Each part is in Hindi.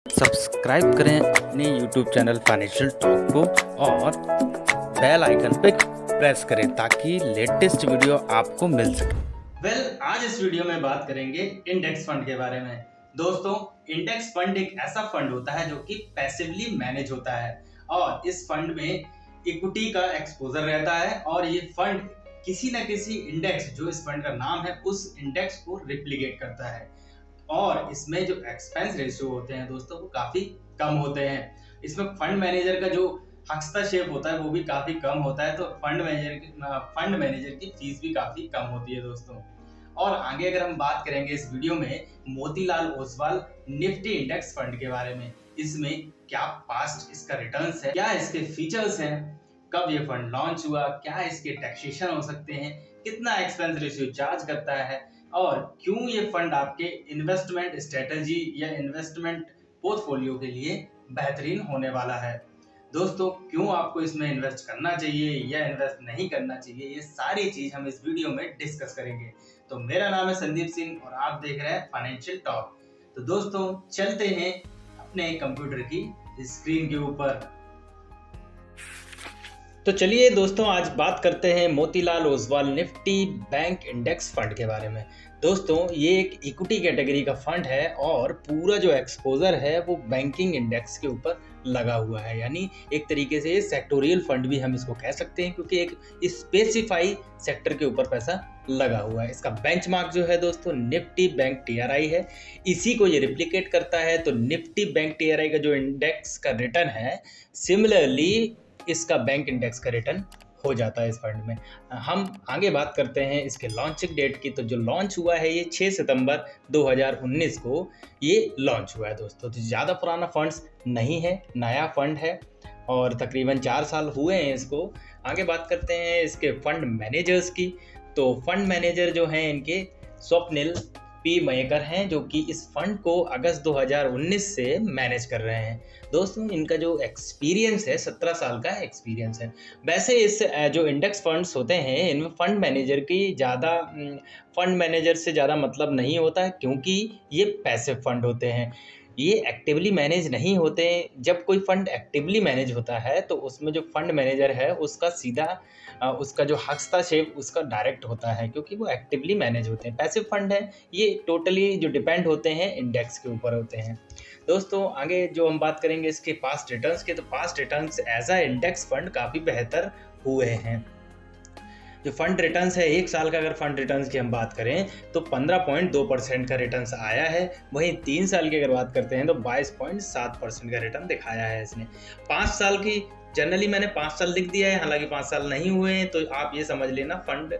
सब्सक्राइब करें अपने YouTube चैनल फाइनेंशियल टॉक को और बेल आइकन पे प्रेस करें ताकि लेटेस्ट वीडियो आपको मिल सके। आज इस वीडियो में बात करेंगे इंडेक्स फंड के बारे में। दोस्तों, इंडेक्स फंड एक ऐसा फंड होता है जो कि पैसिवली मैनेज होता है और इस फंड में इक्विटी का एक्सपोजर रहता है और ये फंड किसी न किसी इंडेक्स, जो इस फंड का नाम है, उस इंडेक्स को रिप्लिकेट करता है और इसमें जो एक्सपेंस रेशियो होते हैं दोस्तों वो काफी कम होते हैं। इसमें फंड मैनेजर का जो हस्तक्षेप होता है वो भी काफी कम होता है, तो फंड मैनेजर की फीस भी काफी कम होती है दोस्तों। और आगे अगर हम बात करेंगे इस वीडियो में Motilal Oswal Nifty index fund के बारे में, इसमें क्या पास्ट इसका रिटर्न्स है, क्या इसके फीचर्स हैं, कब ये फंड लॉन्च हुआ, क्या इसके टैक्सेशन हो सकते हैं, कितना एक्सपेंस रेशियो चार्ज करता है और क्यों ये फंड आपके इन्वेस्टमेंट स्ट्रेटजी या इन्वेस्टमेंट पोर्टफोलियो के लिए बेहतरीन होने वाला है। दोस्तों, क्यों आपको इसमें इन्वेस्ट करना चाहिए या इन्वेस्ट नहीं करना चाहिए, ये सारी चीज हम इस वीडियो में डिस्कस करेंगे। तो मेरा नाम है संदीप सिंह और आप देख रहे हैं फाइनेंशियल टॉक। तो दोस्तों, चलते हैं अपने कंप्यूटर की स्क्रीन के ऊपर। तो चलिए दोस्तों, आज बात करते हैं Motilal Oswal Nifty bank index fund के बारे में। दोस्तों, ये एक इक्विटी कैटेगरी का फंड है और पूरा जो एक्सपोजर है वो बैंकिंग इंडेक्स के ऊपर लगा हुआ है, यानी एक तरीके से सेक्टोरियल फंड भी हम इसको कह सकते हैं क्योंकि एक स्पेसिफाई सेक्टर के ऊपर पैसा लगा हुआ है। इसका बेंचमार्क जो है दोस्तों निफ्टी बैंक टीआरआई है, इसी को ये रिप्लिकेट करता है। तो निफ्टी बैंक टीआरआई का जो इंडेक्स का रिटर्न है, सिमिलरली इसका बैंक इंडेक्स का रिटर्न हो जाता है इस फंड में। हम आगे बात करते हैं इसके लॉन्चिंग डेट की। तो जो लॉन्च हुआ है ये 6 सितंबर 2019 को ये लॉन्च हुआ है दोस्तों। तो ज़्यादा पुराना फंड्स नहीं है, नया फंड है और तकरीबन 4 साल हुए हैं इसको। आगे बात करते हैं इसके फंड मैनेजर्स की। तो फंड मैनेजर जो हैं इनके स्वप्निल पी मयेकर हैं, जो कि इस फंड को अगस्त 2019 से मैनेज कर रहे हैं। दोस्तों, इनका जो एक्सपीरियंस है 17 साल का एक्सपीरियंस है। वैसे इस जो इंडेक्स फंड्स होते हैं इनमें फंड मैनेजर से ज़्यादा मतलब नहीं होता है क्योंकि ये पैसिव फंड होते हैं, ये एक्टिवली मैनेज नहीं होते। जब कोई फंड एक्टिवली मैनेज होता है तो उसमें जो फंड मैनेजर है उसका सीधा उसका जो हस्तक्षेप उसका डायरेक्ट होता है क्योंकि वो एक्टिवली मैनेज होते हैं। पैसिव फंड है ये टोटली जो डिपेंड होते हैं इंडेक्स के ऊपर होते हैं। दोस्तों, आगे जो हम बात करेंगे इसके पास्ट रिटर्न्स के, तो past returns as a index fund काफ़ी बेहतर हुए हैं। जो फंड रिटर्न्स है, 1 साल का अगर फंड रिटर्न्स की हम बात करें तो 15.2% का रिटर्न्स आया है। वहीं 3 साल की अगर बात करते हैं तो 22.7% का रिटर्न दिखाया है इसने। 5 साल की जनरली मैंने 5 साल लिख दिया है, हालांकि 5 साल नहीं हुए हैं, तो आप ये समझ लेना फंड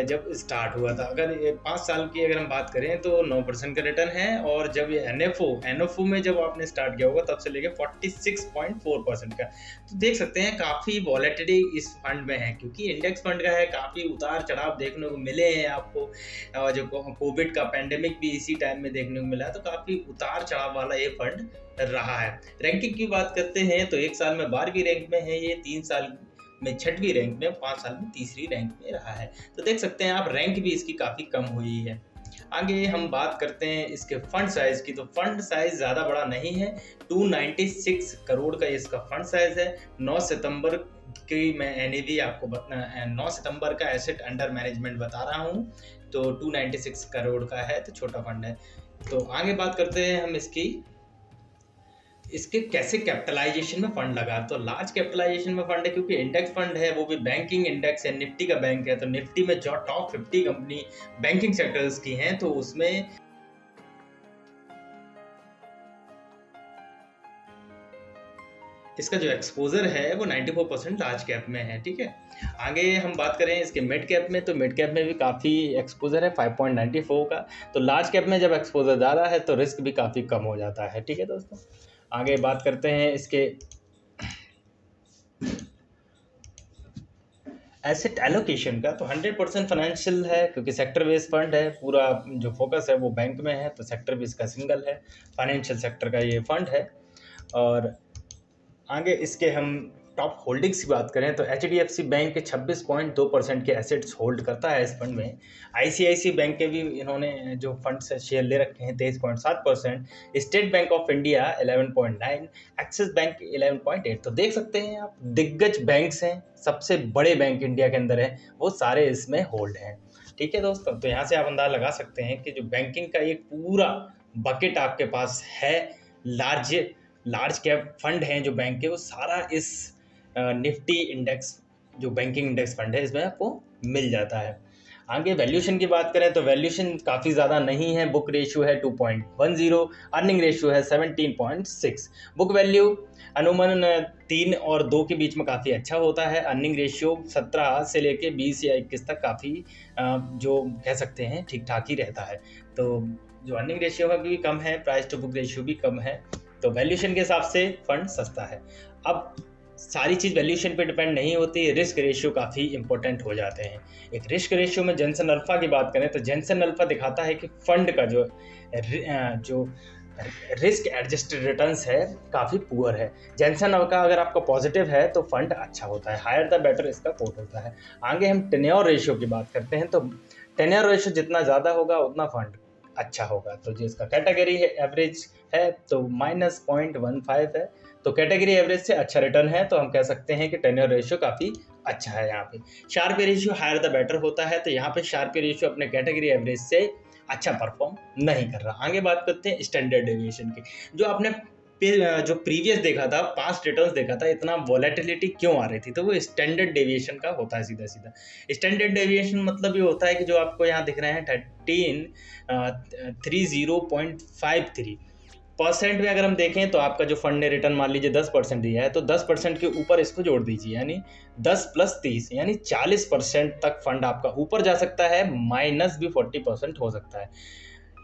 जब स्टार्ट हुआ था। अगर 5 साल की अगर हम बात करें तो 9% का रिटर्न है और जब ये एनएफओ में जब आपने स्टार्ट किया होगा तब से लेके 46.4% का। तो देख सकते हैं काफ़ी वॉलेटिलिटी इस फंड में है क्योंकि इंडेक्स फंड का है, काफ़ी उतार चढ़ाव देखने को मिले हैं आपको। और जो कोविड का पैंडेमिक भी इसी टाइम में देखने को मिला है, तो काफ़ी उतार चढ़ाव वाला ये फंड रहा है। रैंकिंग की बात करते हैं तो 1 साल में 12वीं रैंक में है ये, 3 साल में 6वीं रैंक में, 5 साल में 3री रैंक में रहा है। तो देख सकते हैं आप, रैंक भी इसकी काफ़ी कम हुई है। आगे हम बात करते हैं इसके फंड साइज की। तो फंड साइज ज़्यादा बड़ा नहीं है, 296 करोड़ का इसका फंड साइज है। 9 सितंबर की मैं एनएवी आपको 9 सितंबर का एसेट अंडर मैनेजमेंट बता रहा हूँ, तो 296 करोड़ का है, तो छोटा फंड है। तो आगे बात करते हैं हम इसके कैसे कैपिटलाइजेशन में फंड लगा। तो लार्ज कैपिटलाइजेशन में फंड है क्योंकि इंडेक्स फंड है, वो भी बैंकिंग इंडेक्स है, निफ्टी का बैंक है। तो निफ्टी में जो टॉप 50 कंपनी बैंकिंग सेक्टर्स की हैं तो उसमें इसका जो एक्सपोजर है वो 94% लार्ज कैप में है। ठीक है, आगे हम बात करें इसके मिड कैप में। तो मिड कैप में भी काफ़ी एक्सपोजर है, 5.94 का। तो लार्ज कैप में जब एक्सपोजर ज़्यादा है तो रिस्क भी काफ़ी कम हो जाता है। ठीक है दोस्तों, आगे बात करते हैं इसके एसेट एलोकेशन का। तो 100% फाइनेंशियल है क्योंकि सेक्टर बेस्ड फंड है, पूरा जो फोकस है वो बैंक में है, तो सेक्टर भी इसका सिंगल है, फाइनेंशियल सेक्टर का ये फंड है। और आगे इसके हम टॉप होल्डिंग्स की बात करें तो HDFC बैंक के 26.2% के एसेट्स होल्ड करता है इस फंड में। ICICI बैंक के भी इन्होंने जो फंड से शेयर ले रखे हैं 23.7%, state bank of India 11.9%, axis bank 11.8%। तो देख सकते हैं आप, दिग्गज बैंक्स हैं, सबसे बड़े बैंक इंडिया के अंदर है, वो सारे इसमें होल्ड हैं। ठीक है दोस्तों, तो यहाँ से आप अंदाजा लगा सकते हैं कि जो बैंकिंग का एक पूरा बकेट आपके पास है, लार्ज कैप फंड हैं जो बैंक के, वो सारा इस निफ्टी इंडेक्स जो बैंकिंग इंडेक्स फंड है इसमें आपको मिल जाता है। आगे वैल्यूशन की बात करें तो वैल्यूशन काफ़ी ज़्यादा नहीं है। बुक रेशियो है 2.10, अर्निंग रेशियो है 17.6। बुक वैल्यू अनुमान 3 और 2 के बीच में काफ़ी अच्छा होता है। अर्निंग रेशियो 17 से लेके 20 या 21 तक काफ़ी जो कह सकते हैं ठीक ठाक ही रहता है। तो जो अर्निंग रेशियो है भी कम है, प्राइस टू बुक रेशियो भी कम है, तो वैल्यूशन के हिसाब से फंड सस्ता है। अब सारी चीज़ वैल्यूशन पे डिपेंड नहीं होती, रिस्क रेशियो काफ़ी इंपॉर्टेंट हो जाते हैं। एक रिस्क रेशियो में जेनसन अल्फा की बात करें तो जेनसन अल्फा दिखाता है कि फंड का जो रिस्क एडजस्टेड रिटर्न्स है काफ़ी पुअर है। जेनसन अल्फा अगर आपका पॉजिटिव है तो फंड अच्छा होता है, हायर द बेटर इसका कोट होता है। आगे हम टेन्योर रेशियो की बात करते हैं तो टेन्योर रेशियो जितना ज़्यादा होगा उतना फंड अच्छा होगा। तो जो इसका कैटेगरी है एवरेज है तो -0.15 है, तो कैटेगरी एवरेज से अच्छा रिटर्न है, तो हम कह सकते हैं कि टेन्योर रेशियो काफ़ी अच्छा है। यहाँ पे Sharpe ratio higher the better होता है, तो यहाँ पे शार्प रेशियो अपने कैटेगरी एवरेज से अच्छा परफॉर्म नहीं कर रहा। आगे बात करते हैं स्टैंडर्ड डेविएशन की। जो आपने जो प्रीवियस देखा था, पास्ट रिटर्न्स देखा था, इतना वॉलेटिलिटी क्यों आ रही थी, तो वो स्टैंडर्ड डेविएशन का होता है सीधा सीधा। स्टैंडर्ड डेविएशन मतलब ये होता है कि जो आपको यहाँ दिख रहे हैं 1330.53% में अगर हम देखें तो आपका जो फंड ने रिटर्न मान लीजिए 10% दिया है, तो 10% के ऊपर इसको जोड़ दीजिए, यानी 10 + 30 यानी 40% तक फंड आपका ऊपर जा सकता है, माइनस भी 40% हो सकता है।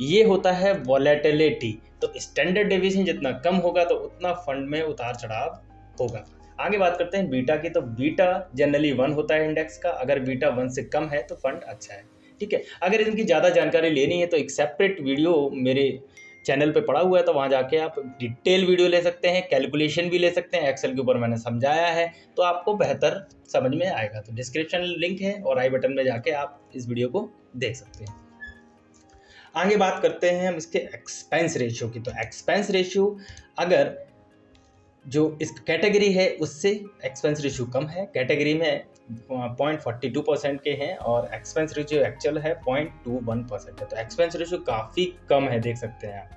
ये होता है वॉलेटिलिटी। तो स्टैंडर्ड डेविएशन जितना कम होगा तो उतना फंड में उतार चढ़ाव होगा। आगे बात करते हैं बीटा की, तो बीटा जनरली 1 होता है इंडेक्स का, अगर बीटा 1 से कम है तो फंड अच्छा है। ठीक है, अगर इनकी ज़्यादा जानकारी लेनी है तो एक सेपरेट वीडियो मेरे चैनल पे पड़ा हुआ है, तो वहाँ जाके आप डिटेल वीडियो ले सकते हैं, कैलकुलेशन भी ले सकते हैं, एक्सेल के ऊपर मैंने समझाया है, तो आपको बेहतर समझ में आएगा। तो डिस्क्रिप्शन लिंक है और आई बटन में जाके आप इस वीडियो को देख सकते हैं। आगे बात करते हैं हम इसके एक्सपेंस रेशियो की। तो एक्सपेंस रेशियो अगर जो इस कैटेगरी है उससे एक्सपेंस रेशियो कम है, कैटेगरी में 0.42% के हैं और एक्सपेंस रेशियो एक्चुअल है 0.21% है, तो एक्सपेंस रेशियो काफ़ी कम है, देख सकते हैं आप।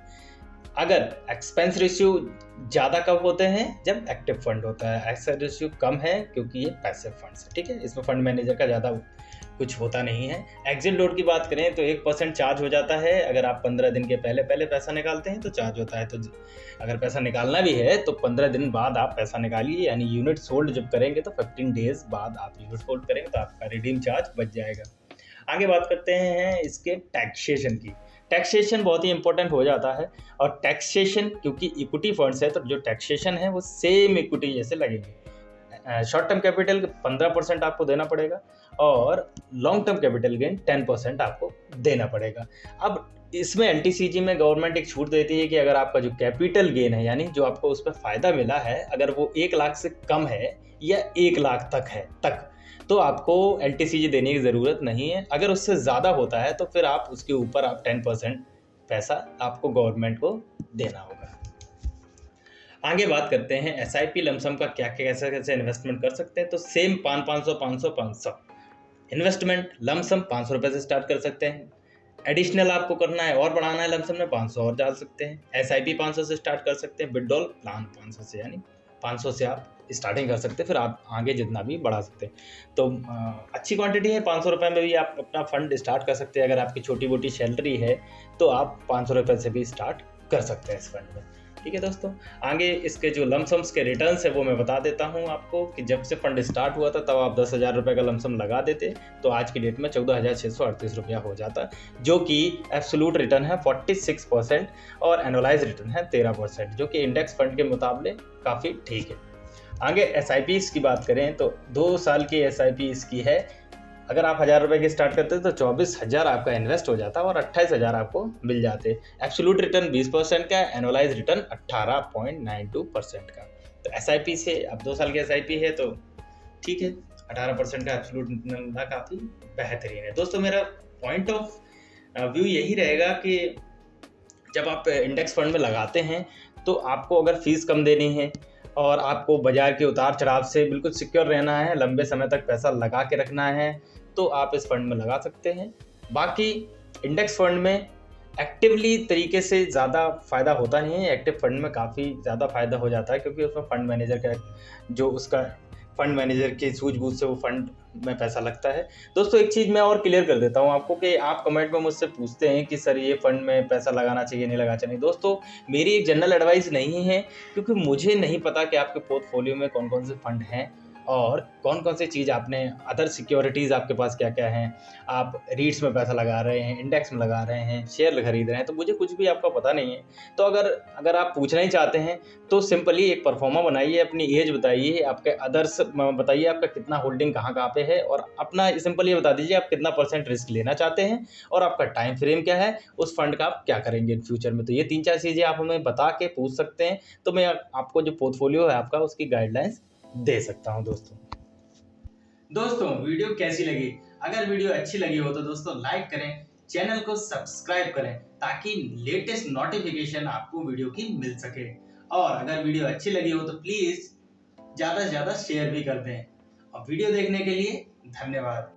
अगर एक्सपेंस रेशियो ज़्यादा कब होते हैं जब एक्टिव फंड होता है, एक्सपेंस रेशियो कम है क्योंकि ये पैसिव फंड्स है। ठीक है, इसमें फंड मैनेजर का ज़्यादा कुछ होता नहीं है। एग्जिट लोड की बात करें तो 1% चार्ज हो जाता है, अगर आप 15 दिन के पहले पैसा निकालते हैं तो चार्ज होता है। तो अगर पैसा निकालना भी है तो 15 दिन बाद आप पैसा निकालिए, यानी यूनिट होल्ड जब करेंगे तो 15 डेज बाद आप यूनिट होल्ड करेंगे तो आपका रिडीम चार्ज बच जाएगा। आगे बात करते हैं इसके टैक्सेशन की। टैक्सेशन बहुत ही इंपॉर्टेंट हो जाता है, और टैक्सेशन क्योंकि इक्विटी फंड्स है तो जो टैक्सेशन है वो सेम इक्विटी जैसे लगेंगे। शॉर्ट टर्म कैपिटल 15% आपको देना पड़ेगा और लॉन्ग टर्म कैपिटल गेन 10% आपको देना पड़ेगा। अब इसमें एलटीसीजी में गवर्नमेंट एक छूट देती है कि अगर आपका जो कैपिटल गेन है, यानी जो आपको उस पर फ़ायदा मिला है, अगर वो 1 लाख से कम है या 1 लाख तक है तो आपको एलटीसीजी देने की ज़रूरत नहीं है। अगर उससे ज़्यादा होता है तो फिर आप उसके ऊपर आप 10% पैसा आपको गवर्नमेंट को देना होगा। आगे बात करते हैं एसआईपी लमसम का क्या कैसे इन्वेस्टमेंट कर सकते हैं। तो सेम 500 इन्वेस्टमेंट लमसम 500 रुपये से स्टार्ट कर सकते हैं। एडिशनल आपको करना है और बढ़ाना है लमसम में 500 और डाल सकते हैं। एसआईपी 500 से स्टार्ट कर सकते हैं। विड्रॉल प्लान 500 से, यानी 500 से आप स्टार्टिंग कर सकते हैं, फिर आप आगे जितना भी बढ़ा सकते हैं। तो अच्छी क्वांटिटी है, 500 रुपये में भी आप अपना फंड स्टार्ट कर सकते हैं। अगर आपकी छोटी मोटी सैलरी है तो आप 500 रुपये से भी स्टार्ट कर सकते हैं इस फंड में। ठीक है दोस्तों, आगे इसके जो लमसम्स के रिटर्न्स है वो मैं बता देता हूँ आपको कि जब से फंड स्टार्ट हुआ था तब आप 10,000 रुपये का लमसम लगा देते तो आज की डेट में 14,638 रुपया हो जाता, जो कि एब्सोल्यूट रिटर्न है 46% और एनुअलाइज रिटर्न है 13%, जो कि इंडेक्स फंड के मुकाबले काफ़ी ठीक है। आगे एसआईपी की बात करें तो 2 साल की एसआईपी इसकी है। अगर आप 1,000 रुपये की स्टार्ट करते तो 24,000 आपका इन्वेस्ट हो जाता और 28,000 आपको मिल जाते। एब्सोल्यूट रिटर्न 20% का, एनुअलाइज रिटर्न 18.92% का। तो SIP से अब 2 साल की SIP है तो ठीक है, 18% का एब्सोल्यूट रिटर्न काफ़ी बेहतरीन है। दोस्तों मेरा पॉइंट ऑफ व्यू यही रहेगा कि जब आप इंडेक्स फंड में लगाते हैं तो आपको अगर फीस कम देनी है और आपको बाजार के उतार चढ़ाव से बिल्कुल सिक्योर रहना है, लंबे समय तक पैसा लगा के रखना है, तो आप इस फंड में लगा सकते हैं। बाकी इंडेक्स फंड में एक्टिवली तरीके से ज़्यादा फ़ायदा होता नहीं है। एक्टिव फंड में काफ़ी ज़्यादा फ़ायदा हो जाता है क्योंकि उसमें फंड मैनेजर का जो उसका फंड मैनेजर की सूझबूझ से वो फंड में पैसा लगता है। दोस्तों एक चीज़ मैं और क्लियर कर देता हूँ आपको कि आप कमेंट में मुझसे पूछते हैं कि सर ये फंड में पैसा लगाना चाहिए नहीं लगाना चाहिए। दोस्तों मेरी एक जनरल एडवाइस नहीं है क्योंकि मुझे नहीं पता कि आपके पोर्टफोलियो में कौन कौन से फंड हैं और कौन कौन सी चीज़ आपने अदर सिक्योरिटीज़ आपके पास क्या क्या हैं, आप रीट्स में पैसा लगा रहे हैं, इंडेक्स में लगा रहे हैं, शेयर खरीद रहे हैं, तो मुझे कुछ भी आपका पता नहीं है। तो अगर आप पूछना ही चाहते हैं तो सिंपली एक परफॉर्मा बनाइए, अपनी एज बताइए, आपके अदर्स बताइए, आपका कितना होल्डिंग कहाँ कहाँ पे है और अपना सिंपल ये बता दीजिए आप कितना % रिस्क लेना चाहते हैं और आपका टाइम फ्रेम क्या है, उस फंड का आप क्या करेंगे इन फ्यूचर में। तो ये 3-4 चीज़ें आप हमें बता के पूछ सकते हैं, तो मैं आपको जो पोर्टफोलियो है आपका उसकी गाइडलाइंस दे सकता हूं। दोस्तों वीडियो कैसी लगी? अगर वीडियो अच्छी लगी हो तो दोस्तों लाइक करें, चैनल को सब्सक्राइब करें ताकि लेटेस्ट नोटिफिकेशन आपको वीडियो की मिल सके। और अगर वीडियो अच्छी लगी हो तो प्लीज ज्यादा से ज्यादा शेयर भी कर दें। और वीडियो देखने के लिए धन्यवाद।